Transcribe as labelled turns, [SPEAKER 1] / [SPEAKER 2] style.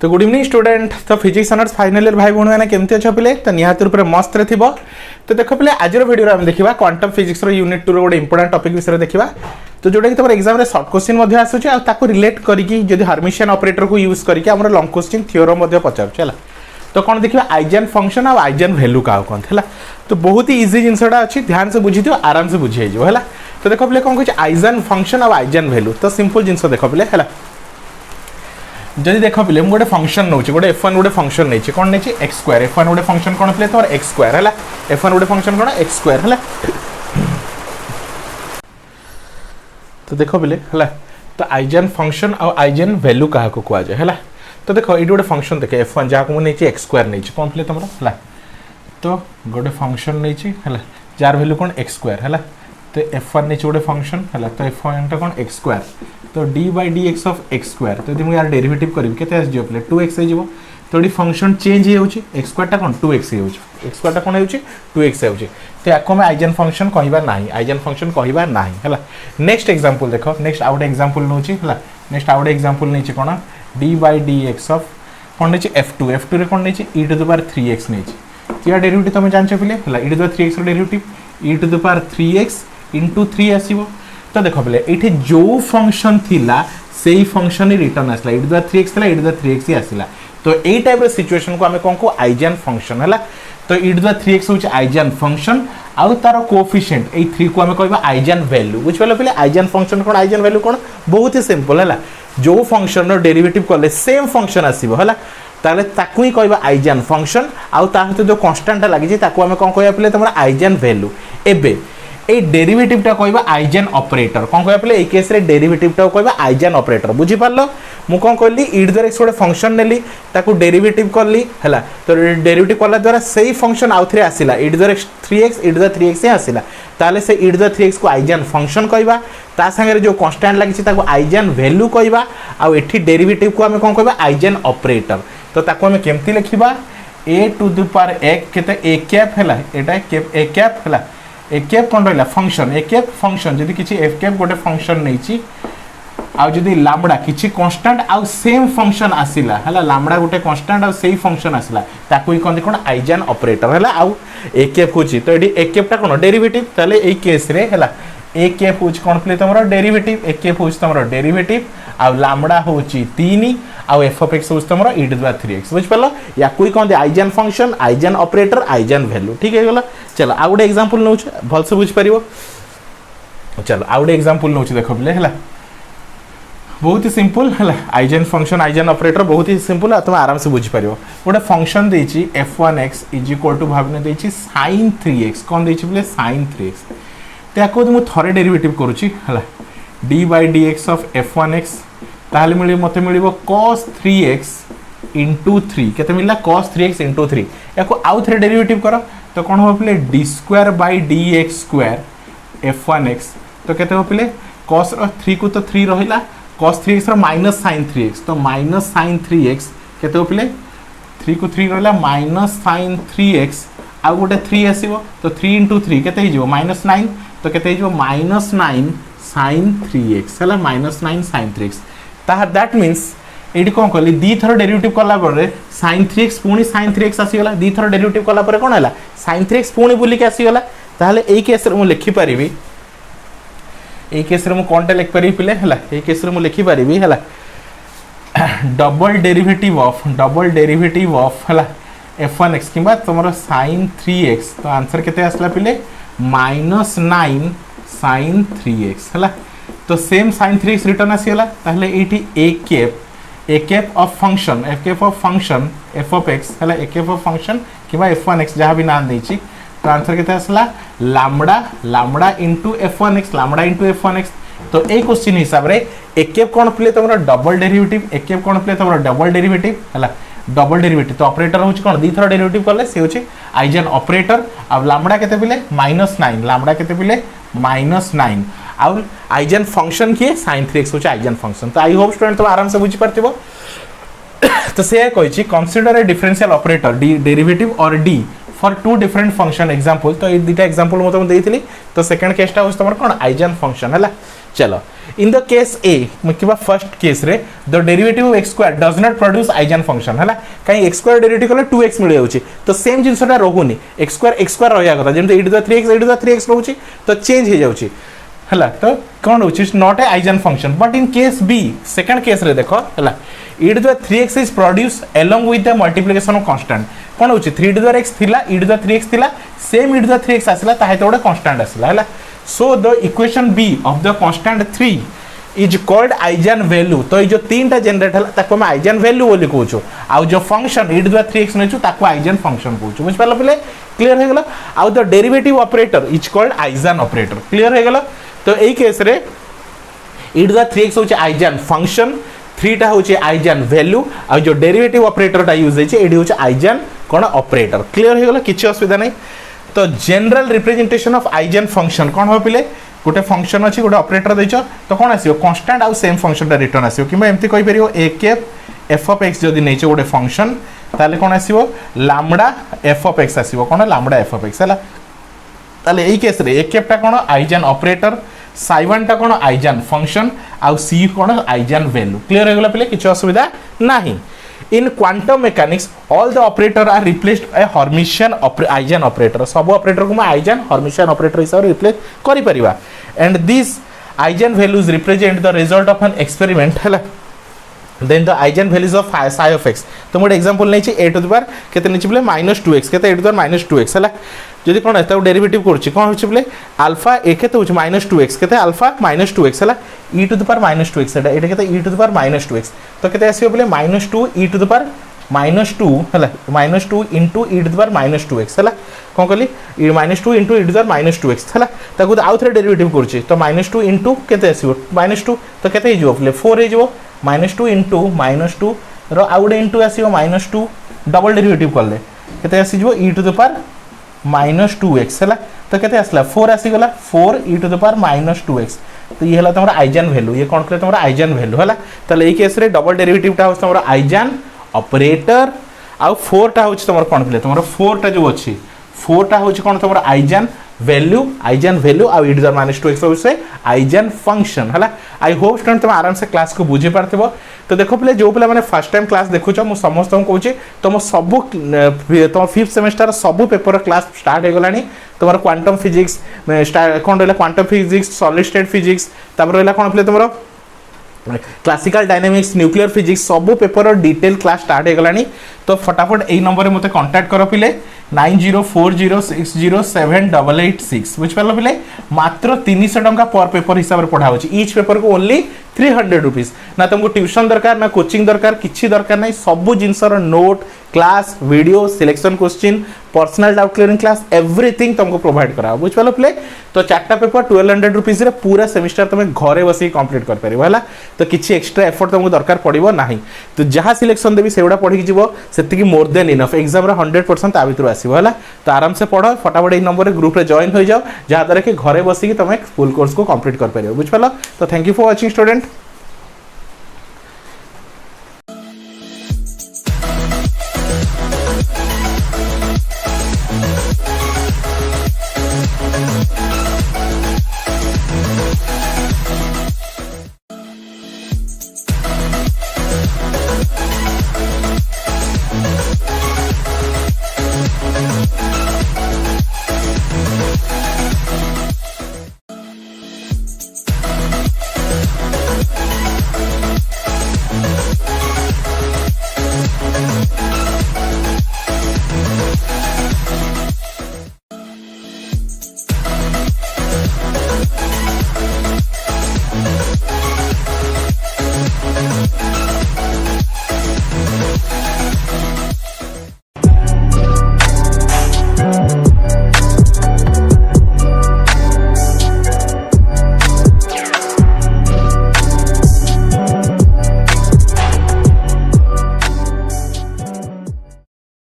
[SPEAKER 1] तो good evening student. तो physics honours final year भाई भौणी मैंने केमती अच्छे पिले तो निहाती रूप में मस्त रे थिबो। तो देख पिले आज वीडियो में देखा क्वांटम फिजिक्स यूनिट 2 गोटे इंपोर्टेंट टॉपिक विषय देखा। तो जोटा कि तुम एग्जाम रे शॉर्ट क्वेश्चन मध्य आसुची आ ताको रिलेट करिकी जदि हार्मिशियन ऑपरेटर को यूज करके हमर लॉन्ग क्वेश्चन थ्योरम मध्य पचार चला। तो कौन देखिए आइजेन फंक्शन और आइजेन वैल्यू क्या कहते हैं। तो बहुत ही इजी जिनसा अच्छी ध्यान से बुझी दियो आराम से बुझे है। तो देख पे कौन कह आइजेन फंक्शन और आइजेन वैल्यू। तो सिंपल जिनस देख पे है जदि देख पे मुझे गोटे फंक्शन नौ गोटे f1 गोटे फंक्शन नहीं कौन नहीं एक्स स्क्वायर f1 गोटे फंक्शन कौन पे तुम एक्स स्क्वायर है f1 गोटे फंक्शन कौन एक्स स्क्वायर है। तो देख पे है तो आइजेन फंक्शन और आइजेन वैल्यू क्या कह जाए है। तो देख ये गोटे फंक्शन देखे f1 जहाँ को नहीं एक्स स्क्वायर नहीं कौन पे तुम है। तो गोटे फंक्शन नहीं है जार वैल्यू कौन एक्स स्क्वायर है। तो f1 नहीं गोटे फंक्शन है तो f1 कौन एक्स स्क्वायर। तो D by D x of x square. तो यदि यार डेरिवेटिव करी के आसो पे 2x हो। तो ये फंक्शन चेंज हो एक्स स्क्वायर कौन 2x हो एक्स स्क्वायर कौन हो 2x हो। तो या आम आइजेन फंक्शन कहवा ना आइजेन फंक्शन कहवा ना है। नेक्स्ट एग्जांपल देख नेक्स्ट आउ गोटे एग्जांपल नौ नेक्स्ट आउ गोटे एग्जांपल नहीं कौन D by D x of कौन नहीं f2 रे कौन नहीं e to the power 3x नहीं। तो या डेरिवेटिव तुम जान पे e to the 3x derivative e to the power 3x into 3 आसो। तो देख पे ये जो फंक्शन थिला से फंक्शन ही रिटर्न आसला e टू द 3x था e टू द 3x ही आसला। तो यही टाइप रे सिचुएशन को आम कौन को आइजेन फंक्शन है। तो e टू द 3x हूँ आइजेन फंक्शन आउ तार कोएफिशिएंट ए 3 को आम कह आइजेन वैल्यू बुझिपाल पे। आइजेन फंक्शन कौन आइजेन वैल्यू कौन बहुत ही सिंपल है जो फंक्शन डेरिवेटिव कले सेम फंक्शन आसो है ताले ताकू ही कहबा आइजेन फंक्शन आउ ता सहित जो कांस्टेंट लगी ताकू आम कौन कहबा पे तुम आइजेन वैल्यू। एबे ए डेरिवेटिव टा कहबा आइजेन ऑपरेटर कौन कहबा पे ए केस रे डेरिवेटिव टा कहबा आइजेन ऑपरेटर बुझी पारलो। मु कौन कहली e द्वारा x गोटे फंक्शन नेली ताकू डेरिवेटिव करली हैला। तो डेरिवेटिव कला द्वारा सही फंक्शन आउ थरे आसिला e द्वारा 3x e द्वारा 3x ही आसिला ताले से e द्वारा 3x को आइजेन फंक्शन कहबा ता संगे जो कांस्टेंट लागि ताकू आइजेन वैल्यू कहबा आ एठी डेरिवेटिव को हम कौन कहबा आइजेन ऑपरेटर। तो ताकू हम केमती लिखिबा a टू द पावर एक केते a कैप हैला एटा a कैप हैला ए कैप कौन रहा फंक्शन ए कैप फंक्शन जदि किसी एफ कैप गोटे फंक्शन नहीं आउ जदि लामडा किसी कांस्टेंट आउ सेम फंक्शन आसिला है लामडा गोटे कांस्टेंट आउ सेही फंक्शन आसिला ताकू ही कहते कौन आइजेन ऑपरेटर है। आउ ए कैप होची तो ये ए कैपटा कौन डेरिवेटिव ताले ए केस रे है ए कैप होची कौन पे तुम डेरिवेटिव ए कैप होची तुम डेरिवेटिव आउ लामडा होची 3 आउ एफ ऑफ एक्स होची तुम e टू द 3x बुझ पालो या कोई कहते eigen function eigen operator eigen value ठीक है गला। चलो आउ गोटे एग्जांपल नौ भल से बुझ पारिबो। चलो आउ गोटे एग्जांपल नौ देख पे है बहुत ही सिंपल है आइजेन फंक्शन आइजेन ऑपरेटर बहुत ही सिंपल है तुम आराम से बुझी पारिबो। गोटे फंक्शन देछि f1x इज इक्वल टू भावने देछि sin 3x कौन देछि बोले sin 3x। तो या मु थरे डेरिवेटिव करूची है d by D x of f1x ताहले मिले मते मिलिबो cos 3x इंटू 3 केते मिलला cos 3x इंटू 3 या आउ थरे डेरिवेटिव करो तो कौन हो पे D square by D x square f1x। तो केते हो पे cos 3 को तो 3 रहिला cos 3x minus sin 3x तो माइनस sin 3x केते हो पे 3 को 3 रहिला माइनस sin 3x आउ गोटे 3 आसीबो तो 3 इंटू 3 केते ही जीवो माइनस 9 तो केते ही जीवो माइनस 9 sin 3x है minus 9 sin 3x। That means ये कौन कहली दी थर डेरिवेटिव कला sin 3x पुणी sin 3x आसीगला दी थर डेरिवेटिव कला कौन है sin 3x पुणी बुलिक आसीगला ताहले एई केस रे मु लिखि परिबी एई केस रे मु कोनटा लिख परिबी पिले हला एई केस रे मु लिखि परिबी हला डबल डेरिवेटिव ऑफ हला f1x किबा तमरो sin 3x तो आंसर केते आसला पिले माइनस 9 sin 3x है। तो सेम sin 3x रिटर्न आसीगला ताहले एठी a cap of function f cap of function f of x है a कैप ऑफ फंक्शन किबा f1x जहाँ भी नाम देछि तो आंसर केते आसला lambda into f1x lambda into f1x। तो ए क्वेश्चन हिसाब रे a कैप कोन प्ले तमरा डबल डेरिवेटिव a कैप कोन प्ले तमरा डबल डेरिवेटिव है डबल डेरिवेटिव तो ऑपरेटर होची कोन दी थर डेरिवेटिव करले से होची आइजेन ऑपरेटर। अब लामडा केते पिले -9 लामडा केते पिले -9 आउ आइजेन फंक्शन किए sin 3x होची आइजेन फंक्शन। तो आई होप स्टूडेंट तुम आराम से बुझी पारथिबो। तो से कहिछि consider a differential operator d derivative और d for two different function example तो ये दुटा एग्जांपल मैं तुमको देइथिली तो सेकंड केसटा हो तुम कौन आइजन फंक्शन है चलो इन द केस ए कि फर्स्ट केस रे the derivative of x square does not produce eigen function है कहीं x स्क्वायर डेरिवेटिव कले 2x मिल जाउची तो सेम जिनसटा रहूनी x स्क्वायर रहया कथा जेम e टू द 3x रहउची तो चेंज हो जाउची हला तो कौन हो not a eigen function but in case B second case रे देखो हला e to the 3x is produce along with the multiplication of constant कौन हो 3 टू द x थिला e टू द 3x थिला same e to the 3x आसला ताहे तो गोटे कांस्टेंट आसला हला so the equation B of the constant 3 is called eigen value तो ये जो तीनटा जनरेट हला ताको हम आइजन वैल्यू बोली कहूछु आ जो function e to the 3x नेछु ताको आइजन फंक्शन कहूछु बुझ पालो पले क्लियर हो गेला आ the derivative operator is called eigen operator clear हो गेला तो एई केस रे e टू द 3x होचे आइजन फंक्शन 3 टा होचे आइजन वैल्यू आ जो डेरिवेटिव ऑपरेटर टा यूज होचे एडी होचे आइजन कोन ऑपरेटर क्लियर हो गेला किछि असुविधा नै तो general representation of eigen function कौन हो पिले गोटे फंक्शन अच्छी गोटे ऑपरेटर देछ तो कौन आसो कांस्टेंट आउ सेम फंक्शन टा रिटर्न आसो कि एमती कहि परियो एफ ऑफ एक्स जदि नैचे गोटे फंक्शन ताले कौन आसो लैम्बडा एफ ऑफ एक्स आसो कौन लैम्बडा एफ ऑफ एक्स है ताले एई केस रे एकेफ टा कौन आइजन ऑपरेटर साइवन टा कौन आइजन फंक्शन आउ सी कौन आइजन वैल्यू क्लियर हो गला पिले किछ असुविधा नाही In quantum mechanics, all the operator are replaced by Hermitian Eigen operator. सब operator को मैं Eigen Hermitian operator हिसाब से replace करी परिवा. And these Eigen values represent the result of an experiment. है then the eigen values of psi of x तो मोटे example नै छै a टू द पावर केते नै छै बोले -2x केते a to the power -2x हला जदि कोन एता डेरिवेटिव करछि कोन होछि बोले अल्फा a केते होछि -2x केते अल्फा -2x हला e to the power -2x एटा केते e to the power -2x तो केते आसीयो बोले -2 e टू द पावर -2 हला -2 into e to the power -2x हला कोन कहली -2 into e to the power -2x हला ताकू आउ थरे डेरिवेटिव करछि तो -2 into केते आसीयो -2 तो केते हिजो बोले 4 हिजो -2 into -2 रो आउडे इंटू आसीओ -2 डबल डेरिवेटिव करले केते आसी जो e to the power -2x हला तो केते आसला 4 आसी गला 4 e to the power -2x तो ये हला तमरा आइजन वैल्यू ये कोन करे तमरा आइजन वैल्यू हला तले ए केस रे डबल डेरिवेटिव टा होस तमरा आइजन ऑपरेटर आ 4 टा होछ तमरा कोन प्ले तमरा 4 टा जो अछि 4 टा होछ कोन तमरा आइजन वैल्यू आ e to the power -2x होसे आइजन फंक्शन हला आई होप स्टूडेंट तुम आराम से क्लास को बुझी पारथिबो तो देखो पले जो पले माने फर्स्ट टाइम क्लास देखुछ मु समस्त को कहूची तुम सब तुम 5th सेमेस्टर सब पेपर क्लास स्टार्ट हो गलानी तुम्हारा क्वांटम फिजिक्स कोन रहला quantum physics solid state physics तापर रहला कोन पले तुमरो क्लासिकल डायनामिक्स न्यूक्लियर फिजिक्स सब पेपर डिटेल क्लास स्टार्ट हो गलानी तो फटाफट एई नंबर रे मते कांटेक्ट करो पिले 9040607886 बुझ पारलो पिले मात्र 300 टंका पर पेपर हिसाब रे पढ़ा होची ईच पेपर को ओनली 300 रुपीस ना तुमको ट्यूशन दरकार ना कोचिंग दरकार किछि दरकार नै सब जिंसर note class video selection question personal doubt clearing class everything तुमको प्रोवाइड करा बुझ पालो पिले तो चारटा पेपर 1200 रुपीस रे पूरा सेमेस्टर तुम घरे बसी कंप्लीट कर परिबो हला तो किछि एक्स्ट्रा एफर्ट तुमको दरकार पड़िबो नाही तो जहां सिलेक्शन देबी सेउडा पढ़ी जिवो सेति की मोर देन इनफ एग्जाम रे 100% ता भितर आसीबो हला तो आराम से पढ़ो फटाफट ए नंबर रे ग्रुप रे जॉइन हो जाओ जहां द्वारा कि घरे बसी कि तुम फुल कोर्स को कंप्लीट कर परिबो बुझ पालो तो thank you for watching student.